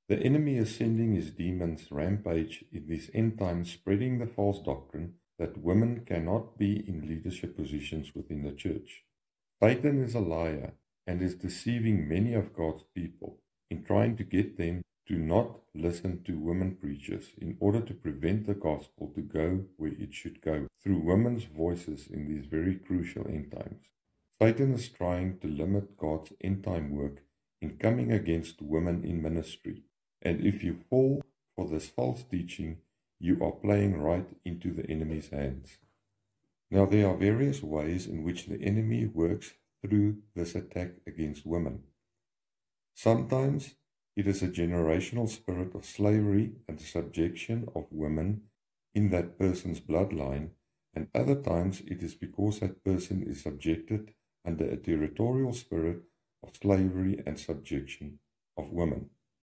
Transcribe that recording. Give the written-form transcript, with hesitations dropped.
The enemy is sending his demons rampage in these end times, spreading the false doctrine that women cannot be in leadership positions within the church. Satan is a liar and is deceiving many of God's people in trying to get them to not listen to women preachers in order to prevent the gospel to go where it should go through women's voices in these very crucial end times. Satan is trying to limit God's end time work in coming against women in ministry. And if you fall for this false teaching, you are playing right into the enemy's hands. Now, there are various ways in which the enemy works through this attack against women. Sometimes it is a generational spirit of slavery and subjection of women in that person's bloodline, and other times it is because that person is subjected under a territorial spirit of slavery and subjection of women.